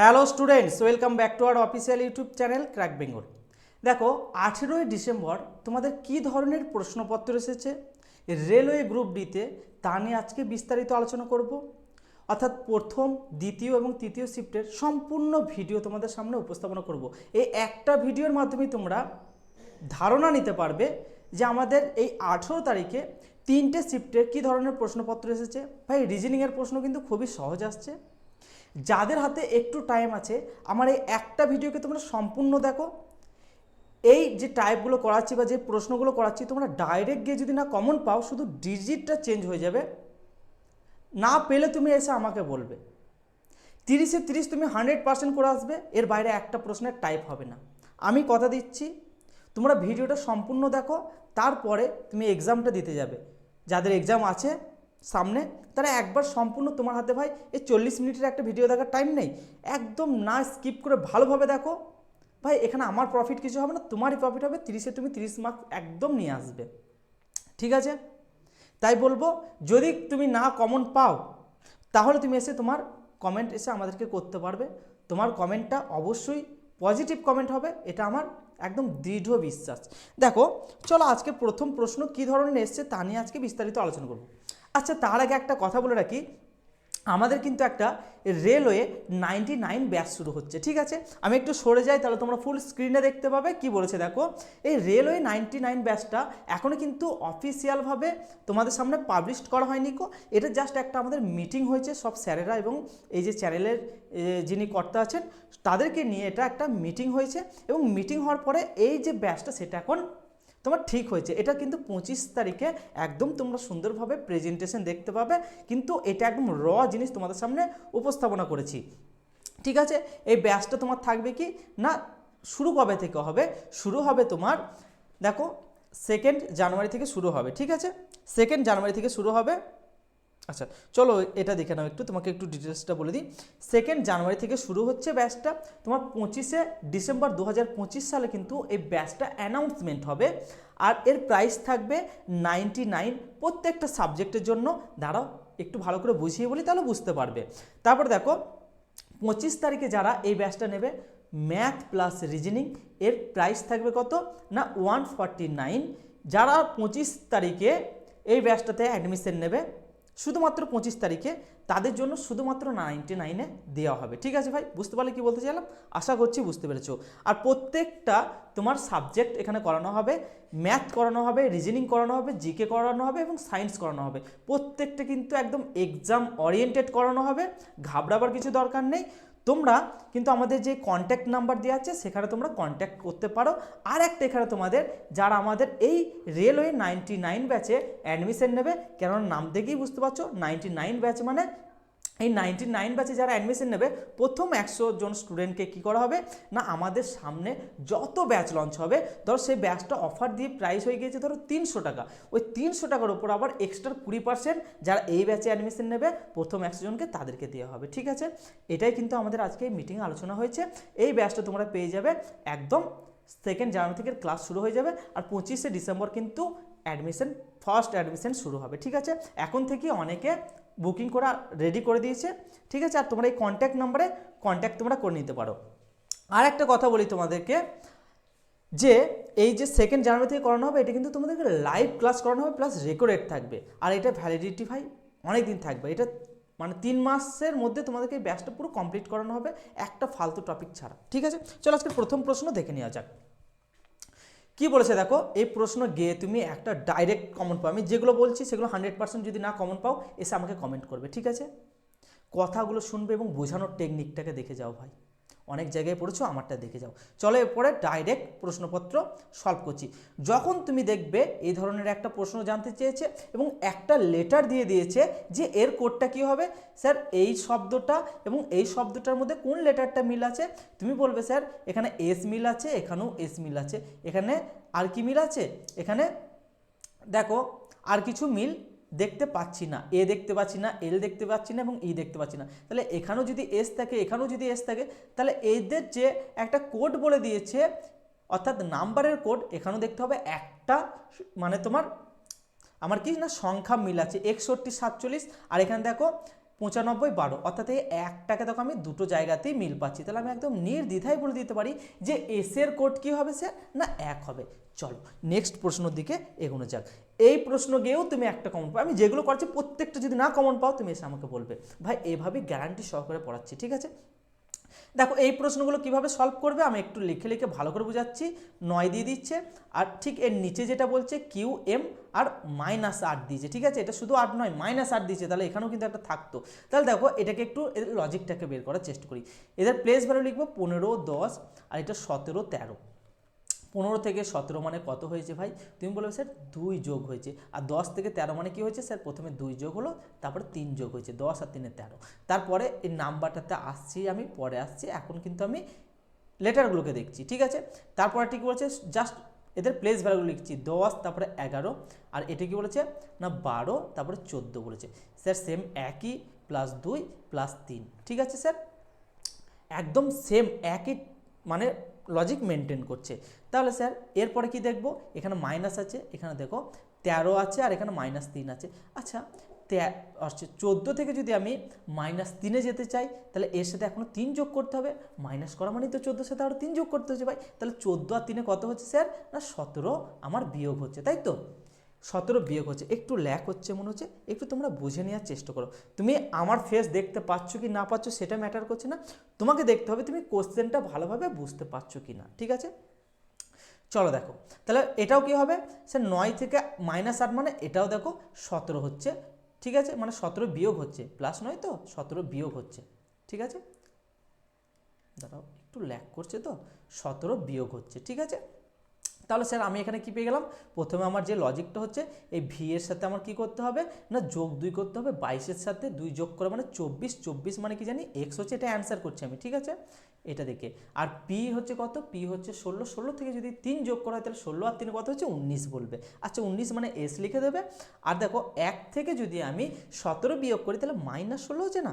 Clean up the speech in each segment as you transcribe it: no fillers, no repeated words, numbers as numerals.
Hello students, welcome back to our official YouTube channel crack Bengal. দেখো 18ই December তোমাদের কি ধরনের প্রশ্নপত্র এসেছে রেলওয়ে গ্রুপ ডিতে তা নিয়ে আজকে বিস্তারিত আলোচনা করব। অর্থাৎ প্রথম, দ্বিতীয় এবং তৃতীয় শিফটের সম্পূর্ণ ভিডিও তোমাদের সামনে উপস্থাপনা করব। এই একটা ভিডিওর মাধ্যমে তোমরা ধারণা নিতে পারবে যে আমাদের এই 18 তারিখে তিনটে শিফটের কী ধরনের প্রশ্নপত্র এসেছে। ভাই রিজনিংয়ের প্রশ্ন কিন্তু খুবই সহজ আসছে। যাদের হাতে একটু টাইম আছে আমার এই একটা ভিডিওকে তোমরা সম্পূর্ণ দেখো। এই যে টাইপগুলো করাচ্ছি বা যে প্রশ্নগুলো করাচ্ছি তোমরা ডাইরেক্ট গিয়ে যদি না কমন পাও, শুধু ডিজিটটা চেঞ্জ হয়ে যাবে। না পেলে তুমি এসে আমাকে বলবে। 30-এ 30 তুমি 100% করে আসবে, এর বাইরে একটা প্রশ্নের টাইপ হবে না। আমি কথা দিচ্ছি, তোমরা ভিডিওটা সম্পূর্ণ দেখো, তারপরে তুমি এক্সামটা দিতে যাবে। যাদের এক্সাম আছে সামনে তারা একবার সম্পূর্ণ, তোমার হাতে ভাই এই 40 মিনিটের একটা ভিডিও দেখার টাইম নেই, একদম না স্কিপ করে ভালোভাবে দেখো। ভাই এখানে আমার প্রফিট কিছু হবে না, তোমারই প্রফিট হবে। 30-এ তুমি 30 মার্ক একদম নিয়ে আসবে, ঠিক আছে? তাই বলবো, যদি তুমি না কমন পাও তাহলে তুমি এসে তোমার কমেন্ট এসে আমাদেরকে করতে পারবে। তোমার কমেন্টটা অবশ্যই পজিটিভ কমেন্ট হবে, এটা আমার একদম দৃঢ় বিশ্বাস। দেখো চলো আজকে প্রথম প্রশ্ন কী ধরনের এসছে তা নিয়ে আজকে বিস্তারিত আলোচনা করব। আচ্ছা, তার আগে একটা কথা বলে রাখি, আমাদের কিন্তু একটা রেলওয়ে 99 ব্যাচ শুরু হচ্ছে, ঠিক আছে? আমি একটু সরে যাই, তাহলে তোমরা ফুল স্ক্রিনে দেখতে পাবে কি বলেছে। দেখো এই রেলওয়ে 99 ব্যাচটা এখনও কিন্তু অফিসিয়ালভাবে তোমাদের সামনে পাবলিশ করা হয়নি কো। এটা জাস্ট একটা আমাদের মিটিং হয়েছে সব স্যারেরা এবং এই যে চ্যানেলের যিনি কর্তা আছেন তাদেরকে নিয়ে এটা একটা মিটিং হয়েছে, এবং মিটিং হওয়ার পরে এই যে ব্যাচটা সেটা এখন তোমার ঠিক হয়েছে। এটা কিন্তু 25 তারিখে একদম তোমরা সুন্দরভাবে প্রেজেন্টেশন দেখতে পাবে, কিন্তু এটা একদম র জিনিস তোমাদের সামনে উপস্থাপনা করেছি, ঠিক আছে? এই ব্যাচটা তোমার থাকবে কি না, শুরু কবে থেকে হবে? শুরু হবে তোমার, দেখো 2 জানুয়ারি থেকে শুরু হবে, ঠিক আছে? 2 জানুয়ারি থেকে শুরু হবে। আচ্ছা চলো এটা দেখে নাও একটু, তোমাকে একটু ডিটেলসটা বলে দিই। 2 জানুয়ারি থেকে শুরু হচ্ছে ব্যাচটা, তোমার 25শে ডিসেম্বর 2025 সালে কিন্তু এই ব্যাচটা অ্যানাউন্সমেন্ট হবে। আর এর প্রাইস থাকবে 99 প্রত্যেকটা সাবজেক্টের জন্য। দাঁড়াও একটু ভালো করে বুঝিয়ে বলি তাহলে বুঝতে পারবে। তারপর দেখো 25 তারিখে যারা এই ব্যাচটা নেবে ম্যাথ প্লাস রিজনিং, এর প্রাইস থাকবে কত না 149। যারা 25 তারিখে এই ব্যাচটাতে অ্যাডমিশন নেবে শুধুমাত্র 25 তারিখে, তাদের জন্য শুধুমাত্র 99-এ দেওয়া হবে, ঠিক আছে ভাই? বুঝতে পারলে কি বলতে চাইলাম? আশা করছি বুঝতে পেরেছো। আর প্রত্যেকটা তোমার সাবজেক্ট এখানে করানো হবে, ম্যাথ করানো হবে, রিজনিং করানো হবে, জিকে করানো হবে এবং সায়েন্স করানো হবে। প্রত্যেকটা কিন্তু একদম এক্সাম ওরিয়েন্টেড করানো হবে, ঘাবড়াবার কিছু দরকার নেই। তোমরা কিন্তু আমাদের যে কন্ট্যাক্ট নাম্বার দেওয়া আছে সেখানে তোমরা কন্ট্যাক্ট করতে পারো। আর একটা এখানে তোমাদের যারা আমাদের এই রেলওয়ে 99 ব্যাচে অ্যাডমিশন নেবে, কেননা নাম দেখেই বুঝতে পারছো 99 ব্যাচ মানে এই 99 ব্যাচে যারা অ্যাডমিশন নেবে প্রথম 100 জন স্টুডেন্টকে কী করা হবে না, আমাদের সামনে যত ব্যাচ লঞ্চ হবে, ধরো সেই ব্যাচটা অফার দিয়ে প্রাইস হয়ে গিয়েছে ধরো 300 টাকা, ওই 300 টাকার উপর আবার এক্সট্রা 20% যারা এই ব্যাচে অ্যাডমিশন নেবে প্রথম 100 জনকে তাদেরকে দেওয়া হবে, ঠিক আছে? এটাই কিন্তু আমাদের আজকে এই মিটিংয়ে আলোচনা হয়েছে। এই ব্যাচটা তোমরা পেয়ে যাবে একদম 2 জানুয়ারি থেকে ক্লাস শুরু হয়ে যাবে, আর 25শে ডিসেম্বর কিন্তু অ্যাডমিশন ফার্স্ট অ্যাডমিশন শুরু হবে, ঠিক আছে? এখন থেকে অনেকে বুকিং করা রেডি করে দিয়েছে, ঠিক আছে? আর তোমরা এই কন্ট্যাক্ট নাম্বারে কন্ট্যাক্ট তোমরা করে নিতে পারো। আর একটা কথা বলি তোমাদেরকে, যে এই যে 2 জানুয়ারি থেকে করানো হবে এটা কিন্তু তোমাদেরকে লাইভ ক্লাস করানো হবে প্লাস রেকর্ডেড থাকবে। আর এটা ভ্যালিডিটি ভাই অনেক দিন থাকবে, এটা মানে 3 মাসের মধ্যে তোমাদেরকে এই ব্যাচটা পুরো কমপ্লিট করানো হবে একটা ফালতু টপিক ছাড়া, ঠিক আছে? চলো আজকে প্রথম প্রশ্ন দেখে নেওয়া যাক। কি বলেছে দেখো, এই প্রশ্ন গিয়ে তুমি একটা ডাইরেক্ট কমন পাও। আমি যেগুলো বলছি সেগুলো 100% যদি না কমন পাও এসে আমাকে কমেন্ট করবে, ঠিক আছে? কথাগুলো শুনবে এবং বোঝানোর টেকনিকটাকে দেখে যাও ভাই, অনেক জায়গায় পড়েছো, আমারটা দেখে যাও। চলো এরপরে ডাইরেক্ট প্রশ্নপত্র সলভ করছি। যখন তুমি দেখবে এই ধরনের একটা প্রশ্ন জানতে চেয়েছে এবং একটা লেটার দিয়ে দিয়েছে যে এর কোডটা কী হবে, স্যার এই শব্দটা এবং এই শব্দটার মধ্যে কোন লেটারটা মিল আছে, তুমি বলবে স্যার এখানে এস মিল আছে, এখানেও এস মিল আছে, এখানে আর কি মিল আছে, এখানে দেখো আর কিছু মিল দেখতে পাচ্ছি না, এ দেখতে পাচ্ছি না, এল দেখতে পাচ্ছি না এবং ই দেখতে পাচ্ছি না। তাহলে এখানেও যদি এস থাকে, এখানেও যদি এস থাকে, তাহলে এদের যে একটা কোড বলে দিয়েছে অর্থাৎ নাম্বারের কোড, এখানেও দেখতে হবে একটা মানে তোমার আমার কি না সংখ্যা মিল আছে 61, 47। আর এখানে দেখো 95 12, অর্থাৎ এই একটাকে দেখো আমি দুটো জায়গাতেই মিল পাচ্ছি, তাহলে আমি একদম নির্দ্বিধায় বলে দিতে পারি যে এস এর কোড কী হবে স্যার, না 1 হবে। চলো নেক্সট প্রশ্নের দিকে এগোনো যাক। এই প্রশ্ন গিয়েও তুমি একটা কমন পাও, আমি যেগুলো করছি প্রত্যেকটা যদি না কমন পাও তুমি এসে আমাকে বলবে, ভাই এভাবেই গ্যারান্টি সহকারে পড়াচ্ছি, ঠিক আছে। দেখো এই প্রশ্নগুলো কিভাবে সলভ করবে আমি একটু লিখে লিখে ভালো করে বোঝাচ্ছি। 9 দিয়ে দিচ্ছে, আর ঠিক এর নিচে যেটা বলছে কিউ এম আর -8 দিয়েছে, ঠিক আছে। এটা শুধু 8 নয়, -8 দিয়েছে, তাহলে এখানেও কিন্তু একটা থাকতো। তাহলে দেখো এটাকে একটু এদের লজিকটাকে বের করার চেষ্টা করি। এদের প্লেস ভ্যালু লিখবো 15 10, আর এটা 17 13। 15 থেকে 17 মানে কত হয়েছে ভাই, তুমি বলবে স্যার 2 যোগ হয়েছে। আর 10 থেকে 13 মানে কি হয়েছে স্যার, প্রথমে 2 যোগ হলো, তারপরে 3 যোগ হয়েছে, 10 আর 3 13। তারপরে এই নাম্বারটাতে আসছি আমি, পরে আসছি, এখন কিন্তু আমি লেটারগুলোকে দেখছি, ঠিক আছে। তারপরে ঠিক বলছে জাস্ট এদের প্লেস ভ্যালুগুলো লিখছি, 10 তারপরে 11, আর এটা কি বলেছে না 12 তারপরে 14 বলেছে। স্যার সেম একই, +2 +3, ঠিক আছে স্যার, একদম সেম একই মানে লজিক মেনটেন করছে। তাহলে স্যার এরপরে কি দেখব, এখানে মাইনাস আছে, এখানে দেখো 13 আছে, আর এখানে -3 আছে। আচ্ছা 14 থেকে যদি আমি -3-এ যেতে চাই, তাহলে এর সাথে এখনও 3 যোগ করতে হবে, মাইনাস করা মানেই তো 14 সাথে আরও 3 যোগ করতে হচ্ছে ভাই। তাহলে 14 আর 3-এ কত হচ্ছে স্যার, না 17 আমার বিয়োগ হচ্ছে, তাই তো। 17 বিয়োগ হচ্ছে, একটু ল্যাক হচ্ছে মনে হচ্ছে, একটু তোমরা বুঝে নেওয়ার চেষ্টা করো। তুমি আমার ফেস দেখতে পাচ্ছ কি না পাচ্ছ সেটা ম্যাটার করছে না, তোমাকে দেখতে হবে তুমি কোশ্চেনটা ভালোভাবে বুঝতে পারছো কি না, ঠিক আছে। চলো দেখো, তাহলে এটাও কি হবে স্যার, 9 থেকে -8 মানে এটাও দেখো 17 হচ্ছে, ঠিক আছে, মানে 17 বিয়োগ হচ্ছে, +9 তো 17 বিয়োগ হচ্ছে, ঠিক আছে। দাঁড়াও একটু ল্যাক করছে তো, 17 বিয়োগ হচ্ছে, ঠিক আছে। তাহলে স্যার আমি এখানে কি পেয়ে গেলাম, প্রথমে আমার যে লজিকটা হচ্ছে এই ভি এর সাথে আমার কি করতে হবে না যোগ 2 করতে হবে, 22-এর সাথে 2 যোগ করে মানে 24, 24 মানে কি জানি এক্স হচ্ছে, এটা অ্যান্সার করছি আমি, ঠিক আছে, এটা দেখে। আর পি হচ্ছে কত, পি হচ্ছে 16, 16 থেকে যদি 3 যোগ করা হয় তাহলে 16 আর 3 কত হচ্ছে 19 বলবে। আচ্ছা 19 মানে এস লিখে দেবে। আর দেখো 1 থেকে যদি আমি 17 বিয়োগ করি তাহলে -16 হচ্ছে না,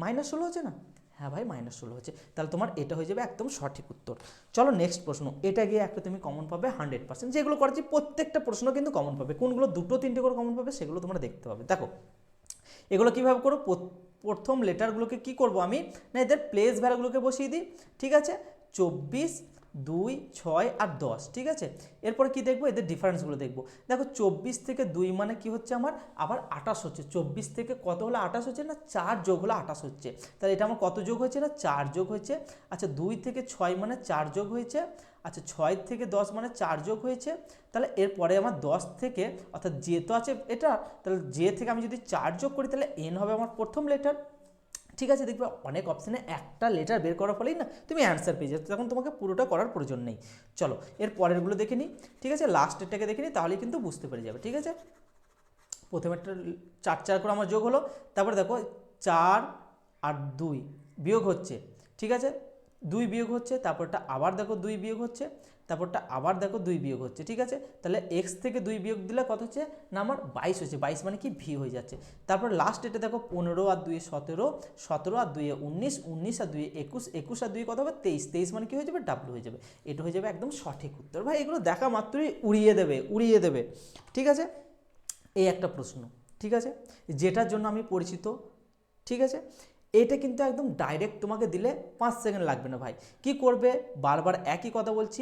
-16 হচ্ছে না, হ্যাঁ ভাই -16 হচ্ছে, তাহলে তোমার এটা হয়ে যাবে একদম সঠিক উত্তর। চলো নেক্সট প্রশ্ন, এটা গিয়ে একটা তুমি কমন পাবে 100%, যেগুলো করেছি প্রত্যেকটা প্রশ্ন কিন্তু কমন পাবে, কোনগুলো 2টো 3টে করে কমন পাবে সেগুলো তোমরা দেখতে পাবে। দেখো এগুলো কীভাবে করো, প্রথম লেটারগুলোকে কি করব আমি, না এদের প্লেস ভ্যালুগুলোকে বসিয়ে দিই, ঠিক আছে। 24, 2, 6 আর 10, ঠিক আছে। এরপরে কি দেখবো, এদের ডিফারেন্সগুলো দেখবো। দেখো 24 থেকে 2 মানে কি হচ্ছে আমার আবার 28 হচ্ছে, 24 থেকে কত হলো 28 হচ্ছে, না 4 যোগ হলো 28 হচ্ছে, তাহলে এটা আমার কত যোগ হয়েছে, না 4 যোগ হয়েছে। আচ্ছা 2 থেকে 6 মানে 4 যোগ হয়েছে, আচ্ছা 6 থেকে 10 মানে 4 যোগ হয়েছে, তাহলে এরপরে আমার 10 থেকে, অর্থাৎ জে তো আছে এটা, তাহলে জে থেকে আমি যদি 4 যোগ করি তাহলে এন হবে আমার প্রথম লেটার, ঠিক আছে। দেখবে অনেক অপশানে একটা লেটার বের করার ফলেই না তুমি অ্যান্সার পেয়ে যাচ্ছ, তখন তোমাকে পুরোটা করার প্রয়োজন নেই। চলো এর পরেরগুলো দেখে নিই, ঠিক আছে, লাস্টেরটাকে দেখে নিই, তাহলেই কিন্তু বুঝতে পেরে যাবে, ঠিক আছে। প্রথমে একটা 4 4 করে আমার যোগ হলো, তারপরে দেখো 4 আর 2 বিয়োগ হচ্ছে, ঠিক আছে, 2 বিয়োগ হচ্ছে, তারপরটা আবার দেখো 2 বিয়োগ হচ্ছে, তারপরটা আবার দেখো 2 বিয়োগ হচ্ছে, ঠিক আছে। তাহলে এক্স থেকে 2 বিয়োগ দিলে কত হচ্ছে, না আমার 22 হচ্ছে, 22 মানে কি ভি হয়ে যাচ্ছে। তারপর লাস্ট এটা দেখো 15 আর 2 17, 17 আর 2 19, 19 আর 2 21, 21 আর 2 কত হবে 23, 23 মানে কি হয়ে যাবে ডাব্লু হয়ে যাবে, এটা হয়ে যাবে একদম সঠিক উত্তর। ভাই এগুলো দেখা মাত্রই উড়িয়ে দেবে, উড়িয়ে দেবে, ঠিক আছে। এই একটা প্রশ্ন, ঠিক আছে, যেটার জন্য আমি পরিচিত, ঠিক আছে। এটা কিন্তু একদম ডাইরেক্ট তোমাকে দিলে 5 সেকেন্ড লাগবে না ভাই। কি করবে, বারবার একই কথা বলছি,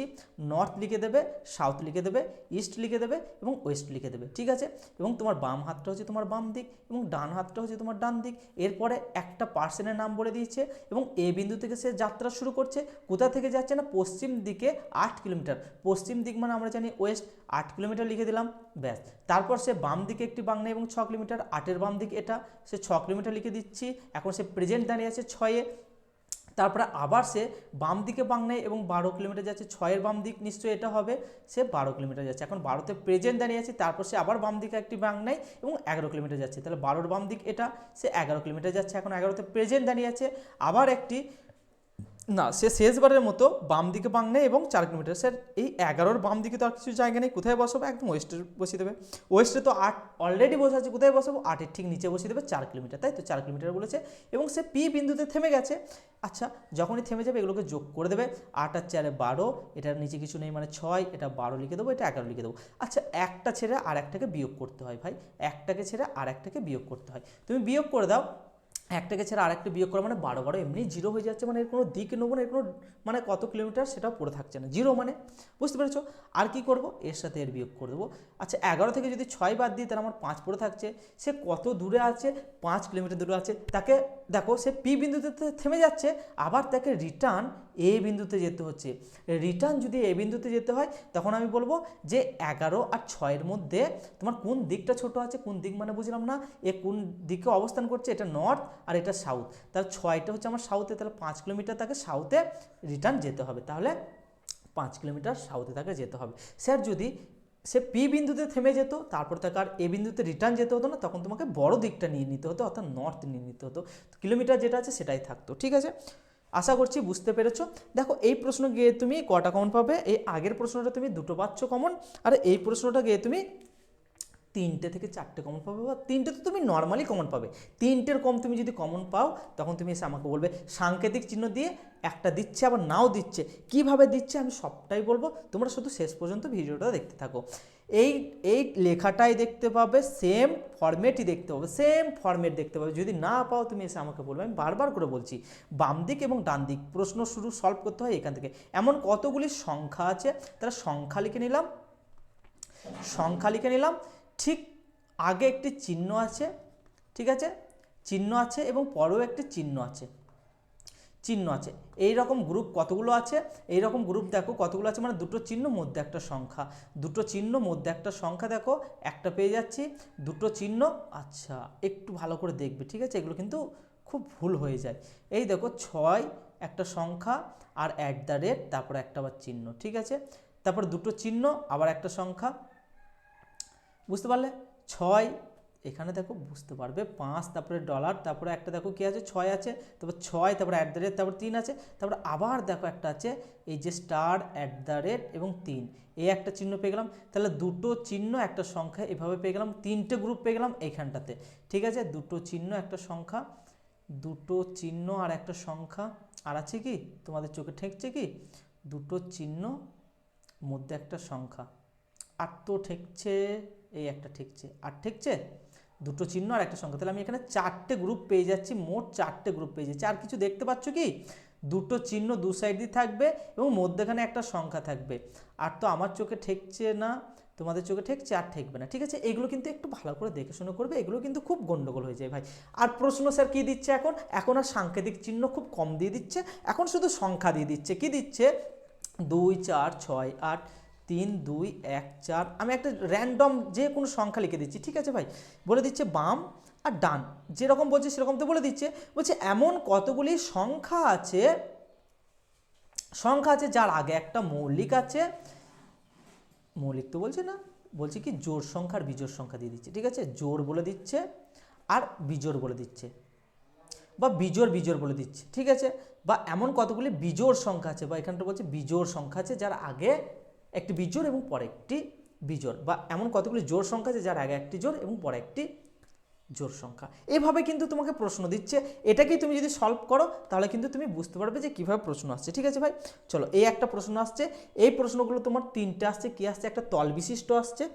নর্থ লিখে দেবে, সাউথ লিখে দেবে, ইস্ট লিখে দেবে এবং ওয়েস্ট লিখে দেবে, ঠিক আছে। এবং তোমার বাম হাতটা হচ্ছে তোমার বাম দিক এবং ডান হাতটা হচ্ছে তোমার ডান দিক। এরপরে একটা পার্সনের নাম বলে দিয়েছে এবং এ বিন্দু থেকে সে যাত্রা শুরু করছে, কোথা থেকে যাচ্ছে না পশ্চিম দিকে 8 কিলোমিটার, পশ্চিম দিক মানে আমরা জানি ওয়েস্ট, 8 কিলোমিটার লিখে দিলাম, ব্যাস। তারপর সে বাম দিকে একটি বাংলা এবং 6 কিলোমিটার, 8-এর বাম দিক এটা, সে 6 কিলোমিটার লিখে দিচ্ছি, এখন সে প্রেজেন্ট দাঁড়িয়ে আছে 6-এ। তারপরে আবার সে বাম দিকে বাংলায় এবং 12 কিলোমিটার যাচ্ছে, 6-এর বাম দিক নিশ্চয়ই এটা হবে, সে 12 কিলোমিটার যাচ্ছে, এখন 12-তে প্রেজেন্ট দাঁড়িয়ে আছে, তারপর সে আবার বাম দিকে একটি বাংলায় এবং 11 কিলোমিটার যাচ্ছে, তাহলে 12-এর বাম দিক এটা, সে 11 কিলোমিটার যাচ্ছে, এখন 11-তে প্রেজেন্ট দাঁড়িয়ে আছে, আবার একটি না সে শেষবারের মতো বাম দিকে বাংলায় এবং 4 কিলোমিটার। স্যার এই 11-র বাম দিকে তো আর কিছু জায়গা নেই, কোথায় বসাবো, একদম ওয়েস্টে বসিয়ে দেবে, ওয়েস্টে তো 8 অলরেডি বসে আছে, কোথায় বসাবো 8-এর ঠিক নিচে বসিয়ে দেবে 4 কিলোমিটার, তাই তো 4 কিলোমিটার বলেছে এবং সে পি বিন্দুতে থেমে গেছে। আচ্ছা যখনই থেমে যাবে এগুলোকে যোগ করে দেবে, 8 আর 4-এ 12, এটার নিচে কিছু নেই মানে 6, এটা 12 লিখে দেবো, এটা 11 লিখে দেবো। আচ্ছা একটা ছেড়ে আর একটাকে বিয়োগ করতে হয় ভাই, একটাকে ছেড়ে আর একটাকে বিয়োগ করতে হয়, তুমি বিয়োগ করে দাও, একটাকে ছেড়ে আরেকটা বিয়োগ করা মানে 12 এমনি জিরো হয়ে যাচ্ছে, মানে এর কোনো দিক নেবো না, এর কোনো মানে কত কিলোমিটার সেটাও পড়ে থাকছে না, জিরো মানে, বুঝতে পেরেছো। আর কি করব, এর সাথে এর বিয়োগ করে দেবো। আচ্ছা 11 থেকে যদি 6 বাদ দিই তাহলে আমার 5 পড়ে থাকছে। সে কত দূরে আছে, 5 কিলোমিটার দূরে আছে। তাকে দেখো সে পি বিন্দুতে থেমে যাচ্ছে, আবার তাকে রিটার্ন এ বিন্দুতে যেতে হচ্ছে। রিটার্ন যদি এ বিন্দুতে যেতে হয় তখন আমি বলবো যে 11 আর 6-এর মধ্যে তোমার কোন দিকটা ছোট আছে, কোন দিক মানে বুঝলাম না, এ কোন দিকে অবস্থান করছে, এটা নর্থ আর এটা সাউথ, তাহলে 6টা হচ্ছে আমার সাউথে, তাহলে 5 কিলোমিটার তাকে সাউথে রিটার্ন যেতে হবে, তাহলে 5 কিলোমিটার সাউথে তাকে যেতে হবে। স্যার যদি সে পি বিন্দুতে থেমে যেত তারপর তাকে আর এ বিন্দুতে রিটার্ন যেতে হতো না, তখন তোমাকে বড় দিকটা নিয়ে নিতে হতো, অর্থাৎ নর্থ নিয়ে নিতে হতো, কিলোমিটার যেটা আছে সেটাই থাকতো, ঠিক আছে। আশা করছি বুঝতে পেরেছো। দেখো এই প্রশ্ন গিয়ে তুমি কটা কমন পাবে, এই আগের প্রশ্নটা তুমি 2টো পাচ্ছ কমন, আর এই প্রশ্নটা গিয়ে তুমি 3টে থেকে 4টে কমন পাবে, বা 3টে তো তুমি নর্মালি কমন পাবে, 3টের কম তুমি যদি কমন পাও তখন তুমি এসে আমাকে বলবে। সাংকেতিক চিহ্ন দিয়ে একটা দিচ্ছে আবার নাও দিচ্ছে, কিভাবে দিচ্ছে আমি সবটাই বলবো, তোমরা শুধু শেষ পর্যন্ত ভিডিওটা দেখতে থাকো। এই এই লেখাটাই দেখতে পাবে, সেম ফরম্যাটই দেখতে পাবে, সেম ফরম্যাট দেখতে পাবে, যদি না পাও তুমি এসে আমাকে বলবে। আমি বারবার করে বলছি বাম দিক এবং ডান দিক প্রশ্ন শুরু সলভ করতে হয় এখান থেকে। এমন কতগুলি সংখ্যা আছে, তারা সংখ্যা লিখে নিলাম, সংখ্যা লিখে নিলাম, ঠিক আগে একটি চিহ্ন আছে, ঠিক আছে, চিহ্ন আছে এবং পরেও একটি চিহ্ন আছে, চিহ্ন আছে। এই রকম গ্রুপ কতগুলো আছে, এই রকম গ্রুপ দেখো কতগুলো আছে, মানে দুটো চিহ্ন মধ্যে একটা সংখ্যা, দুটো চিহ্ন মধ্যে একটা সংখ্যা, দেখো একটা পেয়ে যাচ্ছি, দুটো চিহ্ন। আচ্ছা একটু ভালো করে দেখবে, ঠিক আছে, এগুলো কিন্তু খুব ভুল হয়ে যায়। এই দেখো 6 একটা সংখ্যা আর @ তারপরে একটা আবার চিহ্ন, ঠিক আছে, তারপর দুটো চিহ্ন আবার একটা সংখ্যা, বুঝতে পারলে। 6 এখানে দেখো বুঝতে পারবে, 5 তারপরে ডলার, তারপরে একটা দেখো কি আছে 6 আছে, তারপর 6 তারপরে @ তারপর 3 আছে, তারপর আবার দেখো একটা আছে এই যে স্টার @ এবং 3, এই একটা চিহ্ন পেয়ে গেলাম। তাহলে দুটো চিহ্ন একটা সংখ্যা এভাবে পেয়ে গেলাম, 3টে গ্রুপ পেয়ে গেলাম এইখানটাতে, ঠিক আছে। দুটো চিহ্ন একটা সংখ্যা, দুটো চিহ্ন আর একটা সংখ্যা, আর আছে কি তোমাদের চোখে ঠেকছে কি, দুটো চিহ্ন মধ্যে একটা সংখ্যা, আর তো ঠেকছে, এই একটা ঠেকছে, আর ঠেকছে দুটো চিহ্ন আর একটা সংখ্যা, তাহলে আমি এখানে 4টে গ্রুপ পেয়ে যাচ্ছি, মোট 4টে গ্রুপ পেয়ে যাচ্ছি। আর কিছু দেখতে পাচ্ছ কি, দুটো চিহ্ন দু সাইড দিয়ে থাকবে এবং মধ্যেখানে একটা সংখ্যা থাকবে, আর তো আমার চোখে ঠেকছে না, তোমাদের চোখে ঠেকছে, আর ঠেকবে না, ঠিক আছে। এগুলো কিন্তু একটু ভালো করে দেখে শুনে করবে, এগুলো কিন্তু খুব গন্ডগোল হয়ে যায় ভাই। আর প্রশ্ন স্যার কী দিচ্ছে এখন, এখন আর সাংকেতিক চিহ্ন খুব কম দিয়ে দিচ্ছে, এখন শুধু সংখ্যা দিয়ে দিচ্ছে। কি দিচ্ছে, 2 4 6 8 3 2 1 4, আমি একটা র্যান্ডম যে কোনো সংখ্যা লিখে দিচ্ছি, ঠিক আছে ভাই। বলে দিচ্ছে বাম আর ডান, যেরকম বলছে সেরকম তো বলে দিচ্ছে। বলছে এমন কতগুলি সংখ্যা আছে, সংখ্যা আছে যার আগে একটা মৌলিক আছে, মৌলিক তো বলছে না, বলছে কি জোড় সংখ্যা আর বিজোড় সংখ্যা দিয়ে দিচ্ছে, ঠিক আছে, জোড় বলে দিচ্ছে আর বিজোড় বলে দিচ্ছে, বা বিজোড় বিজোড় বলে দিচ্ছে, ঠিক আছে। বা এমন কতগুলি বিজোড় সংখ্যা আছে, বা এখানটা বলছে বিজোড় সংখ্যা আছে যার আগে একটি বিজোড় এবং পরে একটি বিজোড়, বা এমন কতগুলি জোড় সংখ্যা আছে যার আগে একটি জোড় এবং পরে একটি জোড় সংখ্যা। এভাবে কিন্তু তোমাকে প্রশ্ন দিচ্ছে, এটাকেই তুমি যদি সলভ করো তাহলে কিন্তু তুমি বুঝতে পারবে যে কীভাবে প্রশ্ন আসছে, ঠিক আছে ভাই। চলো এই একটা প্রশ্ন আসছে, এই প্রশ্নগুলো তোমার 3টে আসছে, কি আসছে, একটা তল বিশিষ্ট আসছে,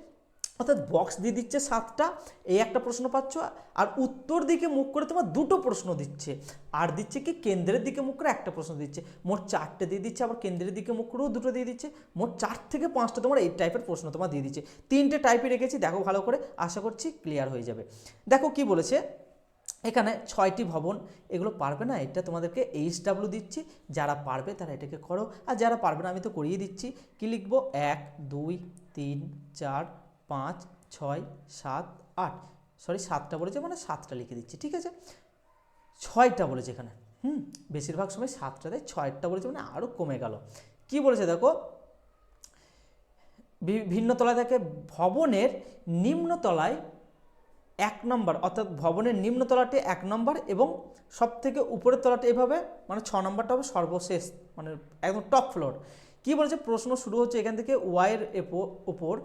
অর্থাৎ বক্স দিয়ে দিচ্ছে 7টা, এই একটা প্রশ্ন পাচ্ছ, আর উত্তর দিকে মুখ করে তোমার দুটো প্রশ্ন দিচ্ছে, আর দিচ্ছে কি কেন্দ্রের দিকে মুখ করে একটা প্রশ্ন দিচ্ছে, মোট 4টে দিয়ে দিচ্ছে, আবার কেন্দ্রের দিকে মুখ করেও দুটো দিয়ে দিচ্ছে, মোট 4 থেকে 5টা তোমার এই টাইপের প্রশ্ন তোমার দিয়ে দিচ্ছে। 3টে টাইপে রেখেছি, দেখো ভালো করে, আশা করছি ক্লিয়ার হয়ে যাবে। দেখো কি বলেছে এখানে, 6টি ভবন, এগুলো পারবে না, এটা তোমাদেরকে HW দিচ্ছি, যারা পারবে তারা এটাকে করো, আর যারা পারবে না আমি তো করিয়ে দিচ্ছি। কি লিখবো, 1 2 3 4 5 6 7 8, সরি 7টা বলেছে মানে 7টা লিখে দিচ্ছি, ঠিক আছে। 6টা বলেছে এখানে, বেশিরভাগ সময় 7টা দেয়, 6টা বলেছে মানে আরও কমে গেল। কি বলেছে দেখো, ভিন্ন তলায় থাকে ভবনের নিম্নতলায় 1 নম্বর, অর্থাৎ ভবনের নিম্নতলাটি 1 নম্বর এবং সব থেকে উপরের তলাটি এভাবে, মানে 6 নম্বরটা হবে সর্বশেষ, মানে একদম টপ ফ্লোর। কি বলেছে, প্রশ্ন শুরু হচ্ছে এখান থেকে, ওয়াইয়ের উপর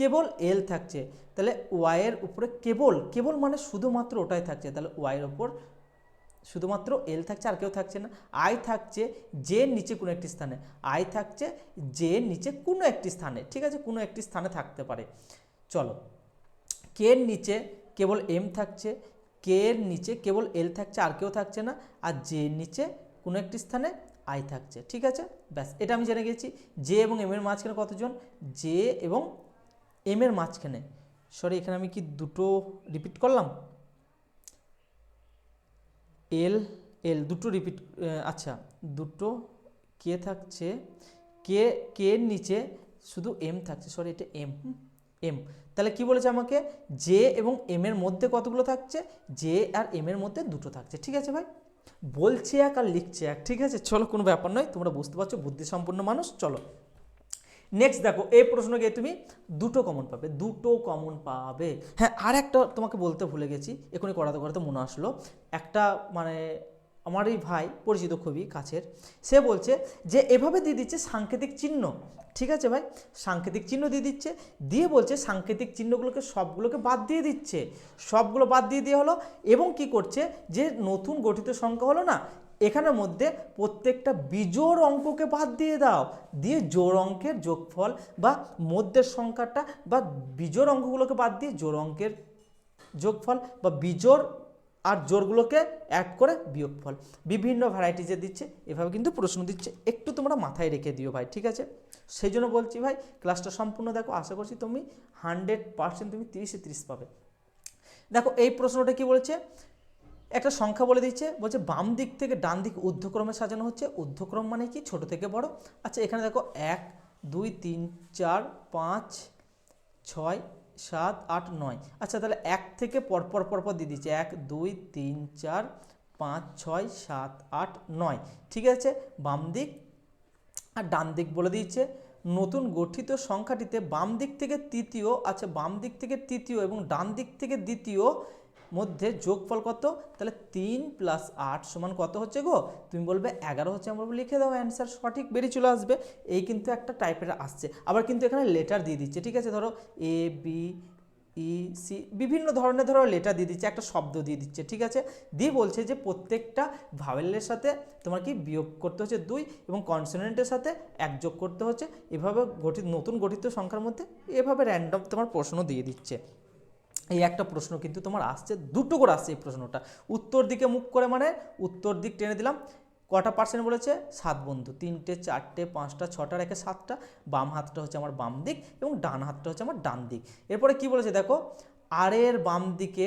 কেবল এল থাকছে, তাহলে ওয়াইয়ের উপরে কেবল, কেবল মানে শুধুমাত্র ওটাই থাকছে, তাহলে ওয়াইয়ের উপর শুধুমাত্র এল থাকছে, আর কেউ থাকছে না। আই থাকছে জে নিচে কোনো একটি স্থানে, আই থাকছে জে নিচে কোনো একটি স্থানে, ঠিক আছে, কোনো একটি স্থানে থাকতে পারে। চলো, কে এর নিচে কেবল এম থাকছে, কে এর নিচে কেবল এল থাকছে, আর কেউ থাকছে না, আর জে এর নিচে কোনো একটি স্থানে আই থাকছে। ঠিক আছে, ব্যাস এটা আমি জেনে গেছি। জে এবং এম এর মাঝখানে কতজন, জে এবং এম এর মাঝখানে, সরি এখানে আমি কি দুটো রিপিট করলাম, এল এল দুটো রিপিট, আচ্ছা দুটো কে থাকছে, কে কে এর নিচে শুধু এম থাকছে, সরি এটা এম, এম। তাহলে কি বলেছে আমাকে, জে এবং এম এর মধ্যে কতগুলো থাকছে, জে আর এম এর মধ্যে দুটো থাকছে। ঠিক আছে ভাই, বলছে এক আর লিখছে এক। ঠিক আছে, চলো কোনো ব্যাপার নয়, তোমরা বুঝতে পারছো, বুদ্ধিসম্পন্ন মানুষ। চলো নেক্সট দেখো, এই প্রশ্ন গিয়ে তুমি দুটো কমন পাবে, দুটো কমন পাবে। হ্যাঁ, আর একটা তোমাকে বলতে ভুলে গেছি, এখনই করাতে করাতে মনে আসলো। একটা মানে আমারই ভাই পরিচিত, খুবই কাছের, সে বলছে যে এভাবে দিয়ে দিচ্ছে সাংকেতিক চিহ্ন। ঠিক আছে ভাই, সাংকেতিক চিহ্ন দিয়ে দিচ্ছে, দিয়ে বলছে সাংকেতিক চিহ্নগুলোকে সবগুলোকে বাদ দিয়ে দিচ্ছে, সবগুলো বাদ দিয়ে দেওয়া হলো, এবং কি করছে যে নতুন গঠিত সংখ্যা হলো না, এখানের মধ্যে প্রত্যেকটা বিজোড় অঙ্ককে বাদ দিয়ে দাও, দিয়ে জোড় অঙ্কের যোগফল বা মধ্যের সংখ্যাটা বা বিজোড় অঙ্কগুলোকে বাদ দিয়ে জোড় অঙ্কের যোগফল বা বিজোড় আর জোড়গুলোকে অ্যাড করে বিয়োগফল, বিভিন্ন ভ্যারাইটিজে দিচ্ছে। এভাবে কিন্তু প্রশ্ন দিচ্ছে, একটু তোমরা মাথায় রেখে দিও ভাই। ঠিক আছে, সেই জন্য বলছি ভাই ক্লাসটা সম্পূর্ণ দেখো, আশা করছি তুমি 100% তুমি 30-এ 30 পাবে। দেখো এই প্রশ্নটা কি বলেছে, একটা সংখ্যা বলে দিচ্ছে, বলছে বাম দিক থেকে ডান দিক ঊর্ধ্বক্রমে সাজানো হচ্ছে। ঊর্ধ্বক্রম মানে কি, ছোট থেকে বড়। আচ্ছা এখানে দেখো 1 2 3 4 5 6 7 8 9। আচ্ছা তাহলে 1 থেকে পরপর পরপর দিয়ে দিচ্ছে, 1 2 3 4 5 6 7 8 9। ঠিক আছে, বাম দিক আর ডান দিক বলে দিয়েছে। নতুন গঠিত সংখ্যাটিতে বাম দিক থেকে তৃতীয়, আচ্ছা বাম দিক থেকে তৃতীয় এবং ডান দিক থেকে দ্বিতীয় মধ্যে যোগফল কত, তাহলে 3 + 8 সমান কত হচ্ছে গো, তুমি বলবে 11 হচ্ছে, আমরা লিখে দাও, অ্যান্সার সঠিক বেরিয়ে চলে আসবে। এই কিন্তু একটা টাইপের আসছে, আবার কিন্তু এখানে লেটার দিয়ে দিচ্ছে। ঠিক আছে, ধরো এ বি ই সি বিভিন্ন ধরনের ধরো লেটার দিয়ে দিচ্ছে, একটা শব্দ দিয়ে দিচ্ছে। ঠিক আছে, দিয়ে বলছে যে প্রত্যেকটা ভাওয়েলের সাথে তোমার কি বিয়োগ করতে হচ্ছে 2 এবং কনসোনেন্টের সাথে 1 যোগ করতে হচ্ছে। এভাবে নতুন গঠিত সংখ্যার মধ্যে এভাবে র্যান্ডম তোমার প্রশ্ন দিয়ে দিচ্ছে। এই একটা প্রশ্ন কিন্তু তোমার আসছে, দুটো করে আসছে এই প্রশ্নটা। উত্তর দিকে মুখ করে মানে উত্তর দিক টেনে দিলাম, কটা পার্সেন্ট বলেছে, 7 বন্ধু, 3টে 4টে 5টা 6টার একে 7টা, বাম হাতটা হচ্ছে আমার বাম দিক এবং ডান হাতটা হচ্ছে আমার ডান দিক। এরপরে কি বলেছে দেখো, আর এর বাম দিকে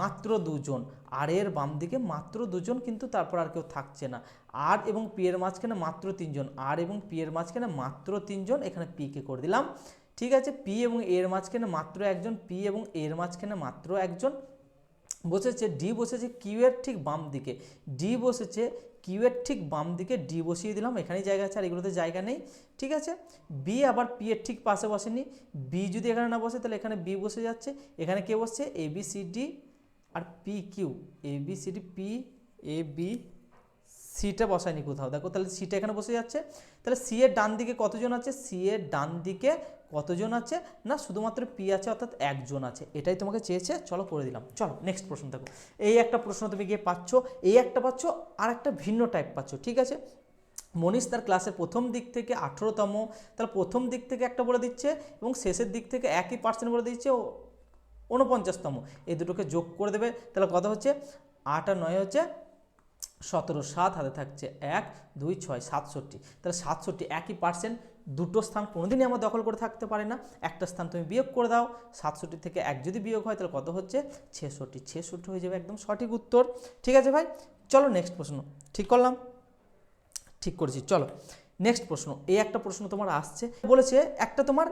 মাত্র 2 জন, আর এর বাম দিকে মাত্র 2 জন, কিন্তু তারপর আর কেউ থাকছে না। আর এবং পি এর মাঝখানে মাত্র 3 জন, আর এবং পি এর মাঝখানে মাত্র 3 জন, এখানে পি কে করে দিলাম। ঠিক আছে, পি এবং এর মাঝখানে মাত্র একজন, পি এবং এর মাঝখানে মাত্র একজন বসেছে। ডি বসেছে কিউ এর ঠিক বাম দিকে, ডি বসেছে কিউ এর ঠিক বাম দিকে, ডি বসিয়ে দিলাম, এখানেই জায়গা আছে, আর এগুলোতে জায়গা নেই। ঠিক আছে, বি আবার পি এর ঠিক পাশে বসেনি, বি যদি এখানে না বসে তাহলে এখানে বি বসে যাচ্ছে, এখানে কে বসছে, A B C D R P Q, A B C D P, A B সিটা বসায়নি কোথাও, দেখো তাহলে সিটা এখানে বসে যাচ্ছে। তাহলে সি এর ডান দিকে কতজন আছে, সি এর ডান দিকে কতজন আছে না, শুধুমাত্র পি আছে, অর্থাৎ একজন আছে, এটাই তোমাকে চেয়েছে। চলো করে দিলাম। চলো নেক্সট প্রশ্ন দেখো, এই একটা প্রশ্ন তুমি গিয়ে পাচ্ছ, এই একটা পাচ্ছ, আর একটা ভিন্ন টাইপ পাচ্ছ। ঠিক আছে, মনীষ তার ক্লাসের প্রথম দিক থেকে 18তম, তাহলে প্রথম দিক থেকে একটা বলে দিচ্ছে এবং শেষের দিক থেকে একই পার্সেন্ট বলে দিচ্ছে 49তম, এই দুটোকে যোগ করে দেবে, তাহলে কত হচ্ছে, 8 আর 9 হচ্ছে 17, 7 হাতে থাকছে 1 2 6 67, তাহলে 67 একই পার্সেন্ট, দুটো স্থান কোনোদিনই আমার দখল করে থাকতে পারে না। একটা স্থান তুমি বিয়োগ করে দাও, 67 থেকে 1 যদি বিয়োগ হয় তাহলে কত হচ্ছে, 66, 66 হয়ে যাবে একদম সঠিক উত্তর। ঠিক আছে ভাই, চলো নেক্সট প্রশ্ন, ঠিক করলাম, ঠিক করেছি। চলো নেক্সট প্রশ্ন, এই একটা প্রশ্ন তোমার আসছে, বলেছে একটা তোমার,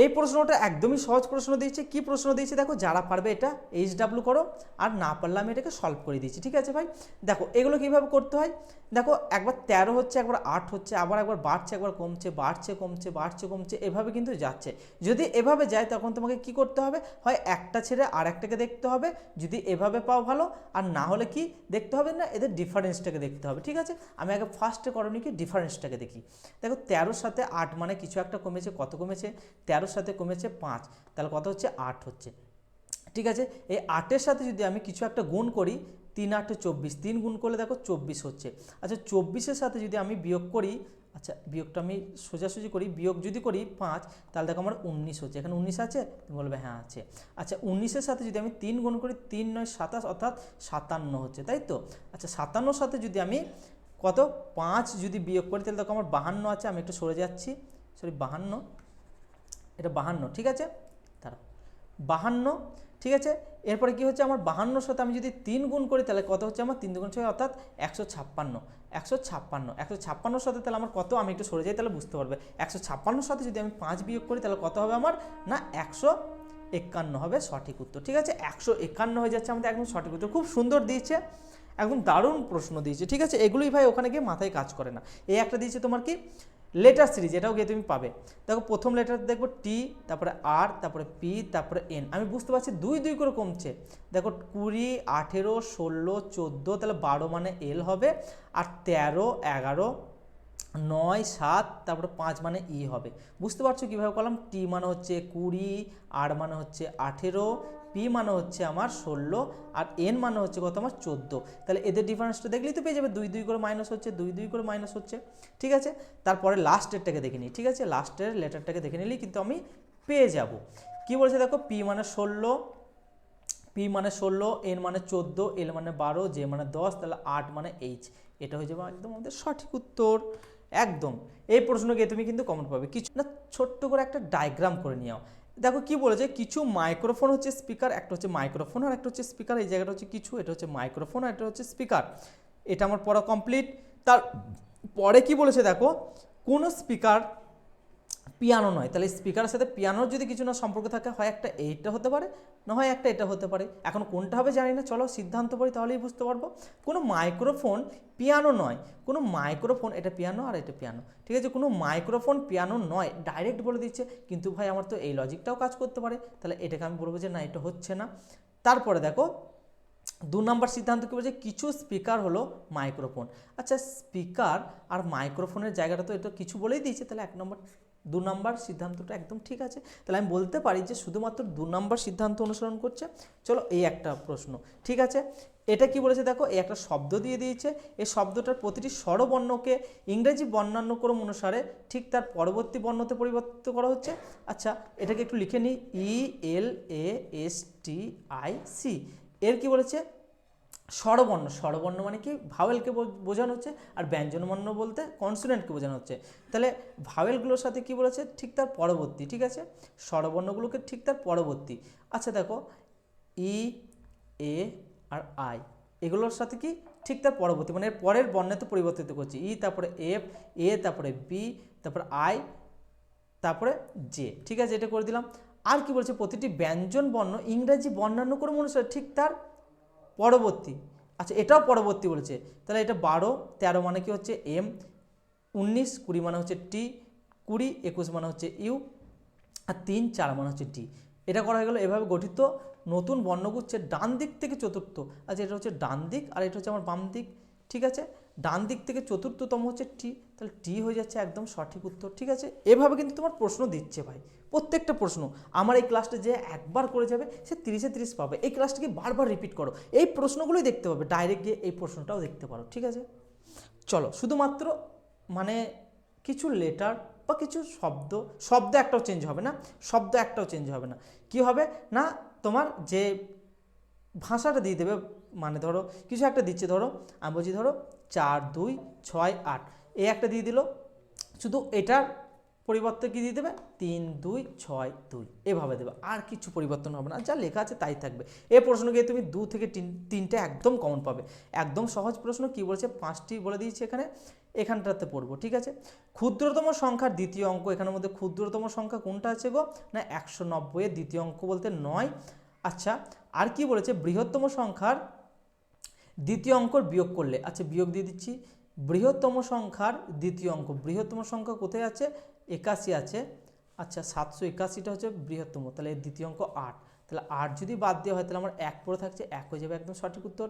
এই প্রশ্নটা একদমই সহজ প্রশ্ন দিয়েছে। কি প্রশ্ন দিয়েছে দেখো, যারা পারবে এটা HW করো, আর না পারলে আমি এটাকে সলভ করে দিয়েছি। ঠিক আছে ভাই, দেখো এগুলো কীভাবে করতে হয়, দেখো একবার 13 হচ্ছে, একবার 8 হচ্ছে, আবার একবার বাড়ছে, একবার কমছে, বাড়ছে কমছে, বাড়ছে কমছে, এভাবে কিন্তু যাচ্ছে। যদি এভাবে যায় তখন তোমাকে কি করতে হবে, হয় একটা ছেড়ে আর একটাকে দেখতে হবে, যদি এভাবে পাও ভালো, আর না হলে কি দেখতে হবে না, এদের ডিফারেন্সটাকে দেখতে হবে। ঠিক আছে, আমি আগে ফার্স্টে করণীয় কি ডিফারেন্সটাকে দেখি। দেখো 13 সাথে 8 মানে কিছু একটা কমেছে, কত কমেছে, 13 সাথে কমেছে 5, তাহলে কত হচ্ছে, 8 হচ্ছে। ঠিক আছে, এই 8-এর সাথে যদি আমি কিছু একটা গুণ করি, 3 8 24, 3 গুণ করলে দেখো 24 হচ্ছে। আচ্ছা 24-এর সাথে যদি আমি বিয়োগ করি আচ্ছা বিয়োগটা আমি সোজাসুজি করি, বিয়োগ যদি করি 5 তাহলে দেখো আমার 19 হচ্ছে, এখানে 19 আছে, তুমি বলবে হ্যাঁ আছে। আচ্ছা 19-এর সাথে যদি আমি 3 গুণ করি, 3 9 27 অর্থাৎ 57 হচ্ছে, তাই তো। আচ্ছা 57-র সাথে যদি আমি কত 5 যদি বিয়োগ করি তাহলে দেখো আমার 52 আছে, আমি একটু সরে যাচ্ছি, সরি 52, এটা 52, ঠিক আছে, তারা 52, ঠিক আছে। এরপরে কি হচ্ছে আমার 52-র সাথে আমি যদি 3 গুণ করি তাহলে কত হচ্ছে আমার 3 দুগুণ 6 অর্থাৎ 156, 156-156-র সাথে তাহলে আমার কত, আমি একটু সরে যাই তাহলে বুঝতে পারবে। 156-র সাথে যদি আমি 5 বিয়োগ করি তাহলে কত হবে আমার, না 151 হবে সঠিক উত্তর, ঠিক আছে। 151 হয়ে যাচ্ছে আমাদের একদম সঠিক উত্তর। খুব সুন্দর দিয়েছে, একদম দারুণ প্রশ্ন দিয়েছে, ঠিক আছে। এগুলোই ভাই ওখানে গিয়ে মাথায় কাজ করে না। এই একটা দিয়েছে তোমার কি লেটার সিরিজ, এটাও গিয়ে তুমি পাবে। দেখো প্রথম লেটার দেখবো টি, তারপরে আর, তারপরে পি, তারপরে এন। আমি বুঝতে পারছি 2 2 করে কমছে। দেখো 20 18 16 14, তাহলে 12 মানে এল হবে, আর 13 11 9 7, তারপরে 5 মানে ই হবে। বুঝতে পারছো কীভাবে করলাম? টি মানে হচ্ছে 20, আর মানে হচ্ছে 18, পি মানে হচ্ছে আমার 16, আর এন মানে হচ্ছে কত আমার 14। তাহলে এদের ডিফারেন্সটা দেখলেই তো পেয়ে যাবে, 2 2 করে মাইনাস হচ্ছে, 2 2 করে মাইনাস হচ্ছে, ঠিক আছে। তারপরে লাস্টেরটাকে দেখে নিই, ঠিক আছে, লাস্টের লেটারটাকে দেখে নিলেই কিন্তু আমি পেয়ে যাব। কি বলছে দেখো, পি মানে 16, পি মানে 16, এন মানে 14, এল মানে 12, জে মানে 10, তাহলে 8 মানে এইচ। এটা হয়ে যাবে একদম আমাদের সঠিক উত্তর, একদম। এই প্রশ্নকে তুমি কিন্তু কমন পাবে। কিছু না ছোট্ট করে একটা ডায়াগ্রাম করে নিও। দেখো কি বলেছে, কিছু মাইক্রোফোন হচ্ছে স্পিকার, একটা হচ্ছে মাইক্রোফোন আর একটা হচ্ছে স্পিকার। এই জায়গাটা হচ্ছে কিছু, এটা হচ্ছে মাইক্রোফোন আর এটা হচ্ছে স্পিকার। এটা আমার পড়া কমপ্লিট। তার পরে কি বলেছে দেখো, কোনো স্পিকার পিয়ানো নয়, তাহলে স্পিকারের সাথে পিয়ানোর যদি কিছু না সম্পর্ক থাকে, হয় একটা এইটা হতে পারে, না হয় একটা এটা হতে পারে। এখন কোনটা হবে জানি না, চলো সিদ্ধান্ত পড়ি তাহলেই বুঝতে পারবো। কোনো মাইক্রোফোন পিয়ানো নয়, কোনো মাইক্রোফোন, এটা পিয়ানো আর এটা পিয়ানো, ঠিক আছে, কোনো মাইক্রোফোন পিয়ানো নয়, ডাইরেক্ট বলে দিচ্ছে। কিন্তু ভাই আমার তো এই লজিকটাও কাজ করতে পারে, তাহলে এটাকে আমি বলবো যে না এটা হচ্ছে না। তারপরে দেখো 2 নম্বর সিদ্ধান্ত কী বলছে, কিছু স্পিকার হলো মাইক্রোফোন। আচ্ছা স্পিকার আর মাইক্রোফোনের জায়গাটা তো এটা কিছু বলেই দিয়েছে, তাহলে 2 নম্বর সিদ্ধান্তটা একদম ঠিক আছে। তাহলে আমি বলতে পারি যে শুধুমাত্র 2 নম্বর সিদ্ধান্ত অনুসরণ করছে। চলো এই একটা প্রশ্ন, ঠিক আছে। এটা কি বলেছে দেখো, এই একটা শব্দ দিয়ে দিয়েছে, এই শব্দটার প্রতিটি স্বরবর্ণকে ইংরেজি বর্ণানুক্রম অনুসারে ঠিক তার পরবর্তী বর্ণতে পরিবর্তিত করা হচ্ছে। আচ্ছা এটাকে একটু লিখে নিই, ELASTIC। এর কি বলেছে, স্বরবর্ণ। স্বরবর্ণ মানে কি, ভাওয়েলকে বোঝানো হচ্ছে, আর ব্যঞ্জনবর্ণ বলতে কনসোনেন্টকে বোঝানো হচ্ছে। তাহলে ভাওয়েলগুলোর সাথে কি বলেছে, ঠিক তার পরবর্তী, ঠিক আছে, স্বরবর্ণগুলোকে ঠিক তার পরবর্তী। আচ্ছা দেখো ই, এ আর আই, এগুলোর সাথে কি ঠিক তার পরবর্তী, মানে এর পরের বর্ণে তো পরিবর্তিত করছি। ই তারপরে এফ, এ তারপরে বি, তারপরে আই, তারপরে জে, ঠিক আছে, এটা করে দিলাম। আর কি বলছে, প্রতিটি ব্যঞ্জন বর্ণ ইংরেজি বর্ণানুক্রম অনুসারে ঠিক তার পরবর্তী। আচ্ছা এটাও পরবর্তী বলেছে, তাহলে এটা 12 13 মানে কি হচ্ছে এম, 19 20 মানে হচ্ছে টি, 20 21 মানে হচ্ছে ইউ, আর 3 4 মানে হচ্ছে ডি। এটা করা হয়ে গেল। এভাবে গঠিত নতুন বর্ণগুচ্ছের ডান দিক থেকে চতুর্থ, আচ্ছা এটা হচ্ছে ডান দিক আর এটা হচ্ছে আমার বাম দিক, ঠিক আছে। ডান দিক থেকে চতুর্থতম হচ্ছে টি, তাহলে টি হয়ে যাচ্ছে একদম সঠিক উত্তর, ঠিক আছে। এভাবে কিন্তু তোমার প্রশ্ন দিচ্ছে ভাই, প্রত্যেকটা প্রশ্ন। আমার এই ক্লাসটা যে একবার করে যাবে সে 30-এ 30 পাবে। এই ক্লাসটাকে বারবার রিপিট করো, এই প্রশ্নগুলোই দেখতে পাবে, ডাইরেক্ট গিয়ে এই প্রশ্নটাও দেখতে পারো, ঠিক আছে। চলো শুধুমাত্র মানে কিছু লেটার বা কিছু শব্দ, শব্দ একটাও চেঞ্জ হবে না, শব্দ একটাও চেঞ্জ হবে না। কি হবে না, তোমার যে ভাষাটা দিয়ে দেবে, মানে ধরো কিছু একটা দিচ্ছে, ধরো আমি বলছি ধরো 4 2 6 8, এই একটা দিয়ে দিল, শুধু এটার পরিবর্তে কি দিয়ে দেবে 3 2 6 2, এভাবে দেবে, আর কিছু পরিবর্তন হবে না, যা লেখা আছে তাই থাকবে। এই প্রশ্নকে তুমি 2 থেকে 3টে একদম কমন পাবে, একদম সহজ প্রশ্ন। কি বলেছে 5টি বলে দিয়েছি এখানে, এখানটাতে পড়বো, ঠিক আছে। ক্ষুদ্রতম সংখ্যার দ্বিতীয় অঙ্ক, এখানের মধ্যে ক্ষুদ্রতম সংখ্যা কোনটা আছে গো, না 190 এর দ্বিতীয় অঙ্ক বলতে 9। আচ্ছা আর কি বলেছে, বৃহত্তম সংখ্যার দ্বিতীয় অঙ্কর বিয়োগ করলে, আচ্ছা বিয়োগ দিয়ে দিচ্ছি, বৃহত্তম সংখ্যার দ্বিতীয় অঙ্ক, বৃহত্তম সংখ্যা কোথায় আছে, 81 আছে। আচ্ছা 781টা হচ্ছে বৃহত্তম, তাহলে এর দ্বিতীয় অঙ্ক 8, তাহলে 8 যদি বাদ দেওয়া হয় তাহলে আমার 1 পড়ে থাকছে, 1 হয়ে যাবে একদম সঠিক উত্তর।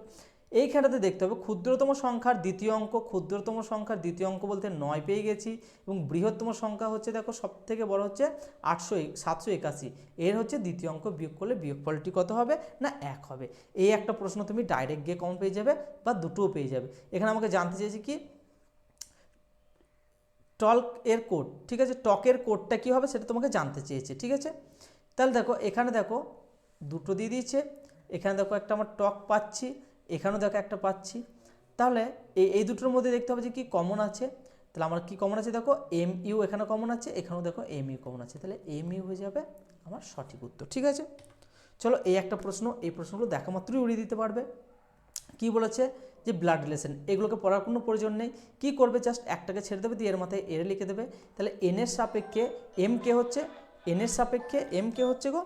এইখানটাতে দেখতে হবে ক্ষুদ্রতম সংখ্যার দ্বিতীয় অঙ্ক, ক্ষুদ্রতম সংখ্যার দ্বিতীয় অঙ্ক বলতে 9 পেয়ে গেছি, এবং বৃহত্তম সংখ্যা হচ্ছে দেখো সব থেকে বড় হচ্ছে 781, এর হচ্ছে দ্বিতীয় অঙ্ক বিয়োগ করলে বিয়োগফলটি কত হবে, না 1 হবে। এই একটা প্রশ্ন তুমি ডাইরেক্ট গিয়ে কমন পেয়ে যাবে বা দুটোও পেয়ে যাবে। এখানে আমাকে জানতে চেয়েছি কি টল্ক এর কোড, ঠিক আছে, টকের কোডটা কী হবে সেটা তোমাকে জানতে চেয়েছে, ঠিক আছে। তাহলে দেখো এখানে দেখো দুটো দিয়ে দিয়েছে, এখানে দেখো একটা আমার টক পাচ্ছি, এখানেও দেখো একটা পাচ্ছি। তাহলে এই দুটোর মধ্যে দেখতে হবে যে কি কমন আছে। তাহলে আমার কি কমন আছে দেখো, এম ইউ এখানে কমন আছে, এখানেও দেখো এম ইউ কমন আছে, তাহলে এম ইউ হয়ে যাবে আমার সঠিক উত্তর, ঠিক আছে। চলো এই একটা প্রশ্ন, এই প্রশ্নগুলো দেখা মাত্রই উড়িয়ে দিতে পারবে। কি বলেছে যে ব্লাড রিলেশন, এগুলোকে পড়ার কোনো প্রয়োজন নেই। কি করবে, জাস্ট একটাকে ছেড়ে দেবে, দিয়ে এর মাথায় এর লিখে দেবে। তাহলে এন এর সাপেক্ষে এম কে হচ্ছে, এন এর সাপেক্ষে এম কে হচ্ছে গো,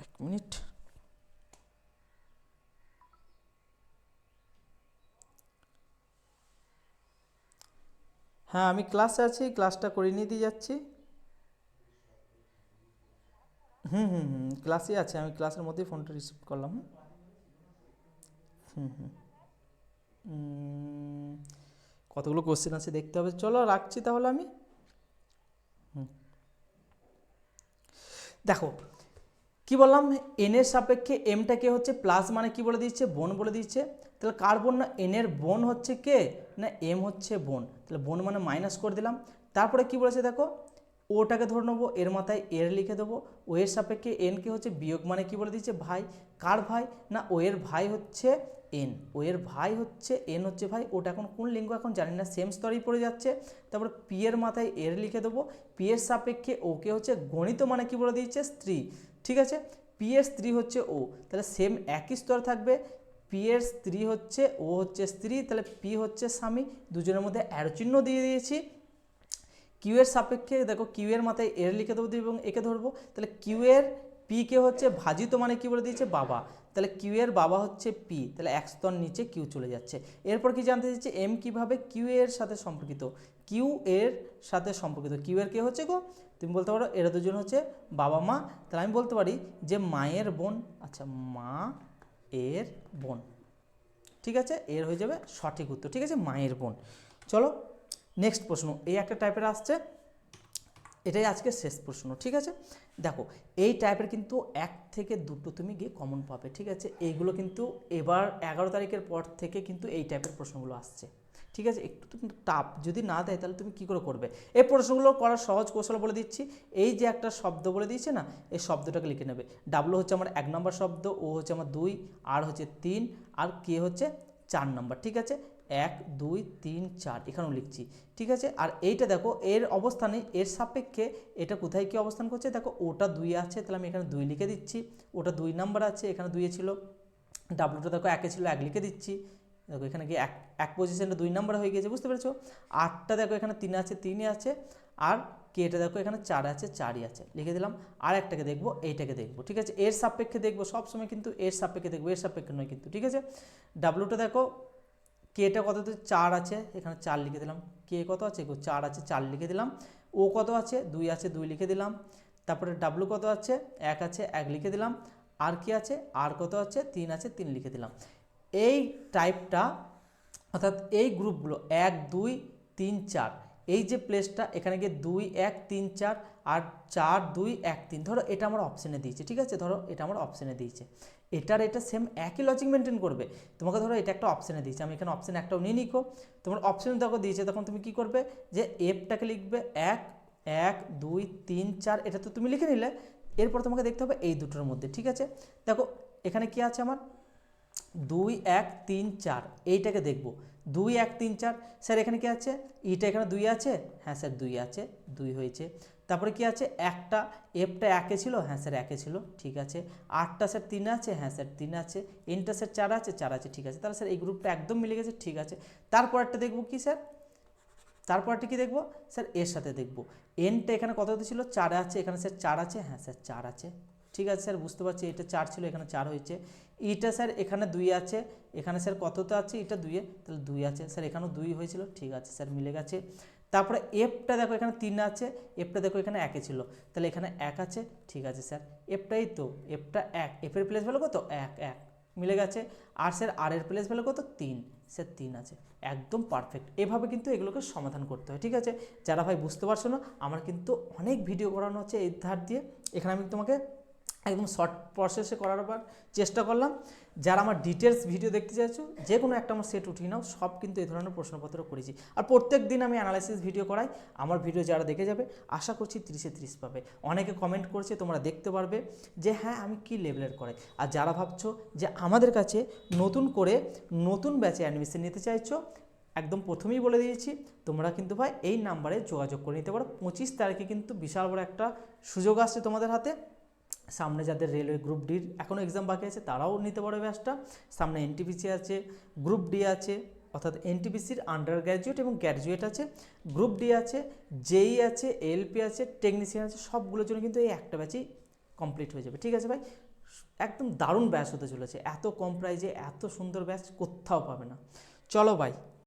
এক মিনিট, হ্যাঁ আমি ক্লাসে আছি, ক্লাসটা করে নিয়ে দিয়ে যাচ্ছি। ক্লাসে আছে, আমি ক্লাসের মধ্যেই ফোনটা রিসিভ করলাম। কতগুলো কোশ্চেন আছে দেখতে হবে, চলো রাখছি তাহলে আমি। দেখো কি বললাম, এন এর সাপেক্ষে এমটা কে হচ্ছে প্লাস, মানে কি বলে দিচ্ছে, বোন বলে দিচ্ছে। তাহলে কার বোন, না এন এর বোন হচ্ছে কে, না এম হচ্ছে বোন, তাহলে বোন মানে মাইনাস করে দিলাম। তারপরে কি বলেছে দেখো, ওটাকে ধরে নেবো, এর মাথায় এর লিখে দেবো। ও এর সাপেক্ষে এন কে হচ্ছে বিয়োগ, মানে কি বলে দিচ্ছে ভাই। কার ভাই, না ও এর ভাই হচ্ছে এন, ও এর ভাই হচ্ছে এন হচ্ছে ভাই। ওটা এখন কোন লিঙ্গ এখন জানি না, সেম স্তরেই পড়ে যাচ্ছে। তারপর পি এর মাথায় এর লিখে দেবো, পি এর সাপেক্ষে ওকে হচ্ছে গণিত, মানে কি বলে দিচ্ছে স্ত্রী, ঠিক আছে। পি এর স্ত্রী হচ্ছে ও, তাহলে সেম একই স্তর থাকবে। পি এর স্ত্রী হচ্ছে ও হচ্ছে স্ত্রী, তাহলে পি হচ্ছে স্বামী, দুজনের মধ্যে অ্যারো চিহ্ন দিয়ে দিয়েছি। কিউ এর সাপেক্ষে দেখো কিউ এর মাথায় এর লিখে দেবো এবং একে ধরবো, তাহলে কিউ এর পি কে হচ্ছে ভাজিত, মানে কি বলে দিয়েছে বাবা, তাহলে কিউ এর বাবা হচ্ছে পি, তাহলে এক স্তর নিচে কিউ চলে যাচ্ছে। এরপর কি জানতে চাইছে, এম কিভাবে কিউ এর সাথে সম্পর্কিত, কিউ এর সাথে সম্পর্কিত, কিউ এর কে হচ্ছে গো, তুমি বলতে পারো এরা দুজন হচ্ছে বাবা মা, তাহলে আমি বলতে পারি যে মায়ের বোন, আচ্ছা মা এর বোন, ঠিক আছে, এর হয়ে যাবে সঠিক উত্তর, ঠিক আছে, মায়ের বোন। চলো নেক্সট প্রশ্ন, এই একটা টাইপের আসছে, এটাই আজকে শেষ প্রশ্ন, ঠিক আছে। দেখো এই টাইপের কিন্তু এক থেকে দুটো তুমি গিয়ে কমন পাবে, ঠিক আছে। এইগুলো কিন্তু এবার 11 তারিখের পর থেকে কিন্তু এই টাইপের প্রশ্নগুলো আসছে, ঠিক আছে। একটু তো কিন্তু টাফ যদি না দেয় তাহলে তুমি কী করে করবে। এই প্রশ্নগুলো করার সহজ কৌশল বলে দিচ্ছি। এই যে একটা শব্দ বলে দিয়েছে না, এই শব্দটাকে লিখে নেবে। ডাব্লু হচ্ছে আমার 1 নম্বর শব্দ, ও হচ্ছে আমার 2, আর হচ্ছে 3, আর কে হচ্ছে 4 নম্বর, ঠিক আছে। 1 2 3 4 এখানেও লিখছি, ঠিক আছে। আর এইটা দেখো এর অবস্থানে এর সাপেক্ষে এটা কোথায় কি অবস্থান করছে, দেখো ওটা 2 আছে, তাহলে আমি এখানে 2 লিখে দিচ্ছি। ওটা 2 নাম্বার আছে, এখানে 2 ছিল। ডাব্লুটা দেখো 1 ছিল, 1 লিখে দিচ্ছি। দেখো এখানে কি এক পজিশনটা 2 নাম্বার হয়ে গেছে, বুঝতে পেরেছো। 8টা দেখো এখানে 3 আছে, 3ই আছে। আর কেটা দেখো এখানে 4 আছে, 4ই আছে, লিখে দিলাম। আর একটাকে দেখবো, এইটাকে দেখবো, ঠিক আছে। এর সাপেক্ষে দেখবো সবসময়, কিন্তু এর সাপেক্ষে দেখবো, এর সাপেক্ষে নয় কিন্তু, ঠিক আছে। ডাব্লুটা দেখো কেটা কত, 4 আছে, এখানে 4 লিখে দিলাম। কে কত আছে, 4 আছে, 4 লিখে দিলাম। ও কত আছে, 2 আছে, 2 লিখে দিলাম। তারপরে ডাব্লু কত আছে, 1 আছে, 1 লিখে দিলাম। আর কি আছে, আর কত আছে, 3 আছে, 3 লিখে দিলাম। এই টাইপটা অর্থাৎ এই গ্রুপগুলো 1 2 3 4, এই যে প্লেসটা এখানে গিয়ে 2 1 3 4 আর 4 2 1 3, ধরো এটা আমার অপশানে দিয়েছে, ঠিক আছে। ধরো এটা আমার অপশানে দিয়েছে, এটার এটা সেম একই লজিক মেনটেন করবে। তোমাকে ধরো এটা একটা অপশানে দিয়েছে, আমি এখানে অপশান একটাও নিয়ে নিকো। তোমার অপশানে দেখো দিয়েছে, তখন তুমি কি করবে, যে এফটাকে লিখবে 1 1 2 3 4, এটা তো তুমি লিখে নিলে। এরপর তোমাকে দেখতে হবে এই দুটোর মধ্যে, ঠিক আছে। দেখো এখানে কি আছে আমার 2 1 3 4, এইটাকে দেখব। 2 1 3 4, স্যার এখানে কি আছে, ইটা এখানে 2 আছে, হ্যাঁ স্যার 2 আছে, 2 হয়েছে। তারপরে কি আছে, একটা এফটা 1 ছিল, হ্যাঁ স্যার 1 ছিল, ঠিক আছে। 8টা স্যার 3 আছে, হ্যাঁ স্যার 3 আছে। এনটা স্যার 4 আছে, 4 আছে, ঠিক আছে। তাহলে স্যার এই গ্রুপটা একদম মিলে গেছে, ঠিক আছে। তারপরটা দেখব কি স্যার, তারপরটা কি দেখব স্যার, এর সাথে দেখব। এনটা এখানে কততে ছিল, 4 আছে, এখানে স্যার 4 আছে, হ্যাঁ স্যার 4 আছে, ঠিক আছে স্যার, বুঝতে পারছি। এটা 4 ছিল, এখানে 4 হয়েছে। ইটা স্যার এখানে 2 আছে, এখানে স্যার কততে আছে, এটা 2 এ, তাহলে 2 আছে স্যার, এখানেও 2 হয়েছিল, ঠিক আছে স্যার মিলে গেছে। তারপরে এফটা দেখো এখানে 3 আছে, এফটা দেখো এখানে 1 ছিল, তাহলে এখানে 1 আছে, ঠিক আছে স্যার। এফটাই তো, এফটা 1, এফের প্লেস ভ্যালু কত 1 1, মিলে গেছে। আর স্যার আর এর প্লেস ভ্যালু কত 3, স্যার 3 আছে, একদম পারফেক্ট। এভাবে কিন্তু এগুলোকে সমাধান করতে হয়, ঠিক আছে। যারা ভাই বুঝতে পারছো না, আমার কিন্তু অনেক ভিডিও করানো হচ্ছে এই ধার দিয়ে, এখানে আমি তোমাকে একদম শর্ট প্রসেসে করার চেষ্টা করলাম। যারা আমার ডিটেলস ভিডিও দেখতে চাইছো যে কোনো একটা আমার সেট উঠিয়ে নাও, সব কিন্তু এই ধরনের প্রশ্নপত্র করেছি। আর প্রত্যেক দিন আমি অ্যানালাইসিস ভিডিও করাই। আমার ভিডিও যারা দেখে যাবে আশা করছি 30-এ 30 পাবে। অনেকে কমেন্ট করছে, তোমরা দেখতে পারবে যে হ্যাঁ আমি কি লেভেলের করাই। আর যারা ভাবছো যে আমাদের কাছে নতুন করে নতুন ব্যাচে অ্যাডমিশন নিতে চাইছো, একদম প্রথমেই বলে দিয়েছি তোমরা কিন্তু ভাই এই নাম্বারে যোগাযোগ করে নিতে পারো। 25 তারিখে কিন্তু বিশাল বড় একটা সুযোগ আসছে তোমাদের হাতে। সামনে যাদের রেলওয়ে গ্রুপ ডির এখনও এক্সাম বাকি আছে তারাও নিতে পারবে ব্যাচটা। সামনে এনটিপিসি আছে, গ্রুপ ডি আছে, অর্থাৎ এনটিপিসির আন্ডার গ্র্যাজুয়েট এবং গ্র্যাজুয়েট আছে, গ্রুপ ডি আছে, জেই আছে, এলপি আছে, টেকনিশিয়ান আছে, সবগুলোর জন্য কিন্তু এই একটা ব্যাচই কমপ্লিট হয়ে যাবে। ঠিক আছে ভাই, একদম দারুণ ব্যাচ হতে চলেছে। এত কম প্রাইজে এত সুন্দর ব্যাচ কোথাও পাবে না। চলো ভাই